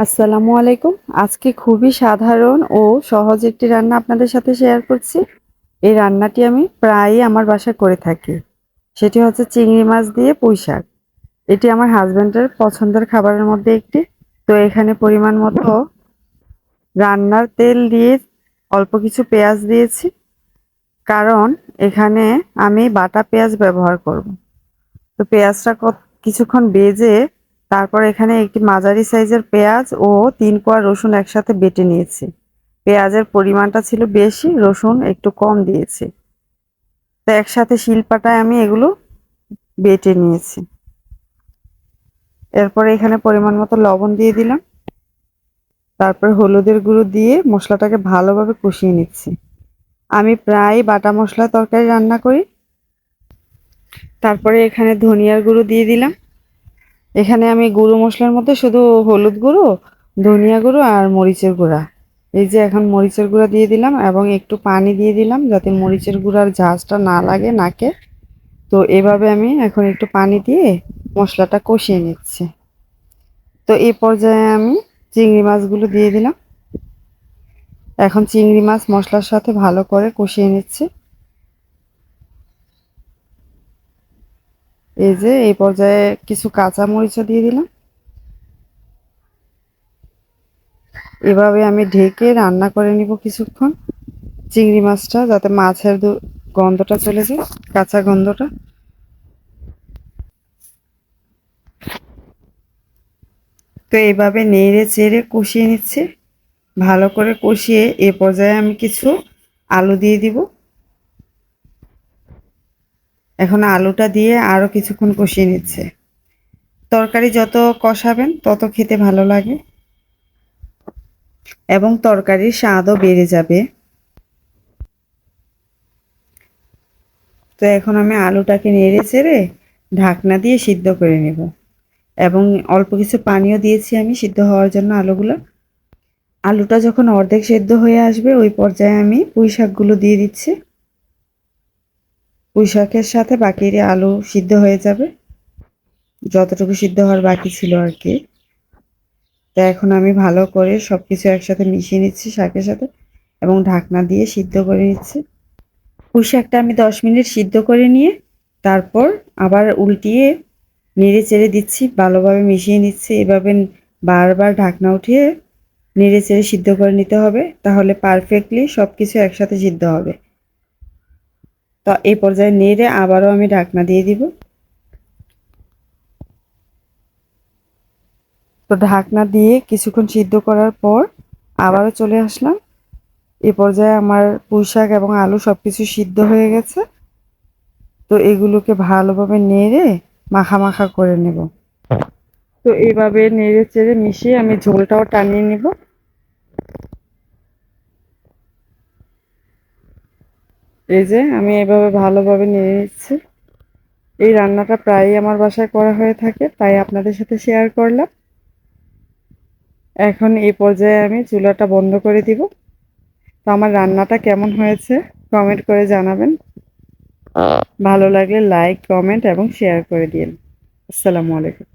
আসসালামু আলাইকুম। আজকে খুবই সাধারণ ও সহজ একটি রান্না আপনাদের সাথে শেয়ার করছি। এই রান্নাটি আমি প্রায়ই আমার বাসায় করে থাকি। সেটি হচ্ছে চিংড়ি মাছ দিয়ে পুঁই শাক। এটি আমার হাসব্যান্ডের পছন্দের খাবারের মধ্যে একটি। তো এখানে পরিমাণ মতো রান্নার তেল দিয়ে অল্প কিছু পেঁয়াজ দিয়েছি। কারণ এখানে আমি বাটা পেঁয়াজ ব্যবহার করব। তো পেঁয়াজটা কিছুক্ষণ ভেজে তারপর এখানে একটি মাঝারি সাইজের পেঁয়াজ ও ৩ কোয়া রসুন একসাথে বেটে নিয়েছি। পেঁয়াজের পরিমাণটা ছিল বেশি, রসুন একটু কম দিয়েছি। তো একসাথে শিলপাটায় আমি এগুলো বেটে নিয়েছি। এরপরে এখানে পরিমাণ মতো লবণ দিয়ে দিলাম। তারপর হলুদের গুঁড়ো দিয়ে মশলাটাকে ভালোভাবে কষিয়ে নিচ্ছি। আমি প্রায় বাটা মশলা তরকারি রান্না করি। তারপরে এখানে ধনিয়ার গুঁড়ো দিয়ে দিলাম। এখানে আমি গুঁড়ো মশলার মধ্যে শুধু হলুদ গুঁড়ো, ধনিয়া গুঁড়ো আর মরিচের গুঁড়া। এই যে এখন মরিচের গুঁড়া দিয়ে দিলাম এবং একটু পানি দিয়ে দিলাম যাতে মরিচের গুঁড়ার ঝাঁঝটা না লাগে নাকে। তো এভাবে আমি এখন একটু পানি দিয়ে মশলাটা কষিয়ে নিচ্ছি। তো এই পর্যায়ে আমি চিংড়ি মাছগুলো দিয়ে দিলাম। এখন চিংড়ি মাছ মশলার সাথে ভালো করে কষিয়ে নিচ্ছি। এই যে এই পর্যায়ে কিছু কাঁচা মরিচও দিয়ে দিলাম। এভাবে আমি ঢেকে রান্না করে নিব কিছুক্ষণ। চিংড়ি মাছটা যাতে মাছের গন্ধটা চলে যায়, কাঁচা গন্ধটা। তো এইভাবে নেড়ে চেড়ে কষিয়ে নিচ্ছে। ভালো করে কষিয়ে এ পর্যায়ে আমি কিছু আলু দিয়ে দিব। এখন আলুটা দিয়ে আরো কিছুক্ষণ কষিয়ে নিচ্ছে। তরকারি যত কষাবেন তত খেতে ভালো লাগে এবং তরকারির স্বাদও বেড়ে যাবে। তো এখন আমি আলুটাকে নেড়ে চেড়ে ঢাকনা দিয়ে সিদ্ধ করে নেব এবং অল্প কিছু পানিও দিয়েছি আমি সিদ্ধ হওয়ার জন্য আলুগুলো। আলুটা যখন অর্ধেক সেদ্ধ হয়ে আসবে ওই পর্যায়ে আমি পুঁই শাকগুলো দিয়ে দিচ্ছি। পুঁই শাকের সাথে বাকি আলু সিদ্ধ হয়ে যাবে, যতটুকু সিদ্ধ হওয়ার বাকি ছিল আর কি। তো এখন আমি ভালো করে সবকিছু একসাথে মিশিয়ে নিচ্ছি শাকের সাথে এবং ঢাকনা দিয়ে সিদ্ধ করে নিচ্ছি। পুঁই শাকটা আমি 10 মিনিট সিদ্ধ করে নিয়ে তারপর আবার উল্টিয়ে নেড়ে চেড়ে দিচ্ছি, ভালোভাবে মিশিয়ে নিচ্ছি। এভাবে বারবার ঢাকনা উঠিয়ে নেড়ে চেড়ে সিদ্ধ করে নিতে হবে, তাহলে পারফেক্টলি সব কিছু একসাথে সিদ্ধ হবে। তো এই পর্যায়ে নেড়ে আবারও আমি ঢাকনা দিয়ে দিব। তো ঢাকনা দিয়ে কিছুক্ষণ সিদ্ধ করার পর আবারও চলে আসলাম। এ পর্যায়ে আমার পুঁই শাক এবং আলু সবকিছু সিদ্ধ হয়ে গেছে। তো এগুলোকে ভালোভাবে নেড়ে মাখা মাখা করে নেব। তো এইভাবে নেড়ে চেড়ে মিশিয়ে আমি ঝোলটাও টানিয়ে নেব। এই যে আমি এভাবে ভালোভাবে নেড়ে নিচ্ছি। এই রান্নাটা প্রায়ই আমার বাসায় করা হয়ে থাকে, তাই আপনাদের সাথে শেয়ার করলাম। এখন এই পর্যায়ে আমি চুলাটা বন্ধ করে দিব। তো আমার রান্নাটা কেমন হয়েছে কমেন্ট করে জানাবেন। ভালো লাগলে লাইক, কমেন্ট এবং শেয়ার করে দিন। আসসালামু আলাইকুম।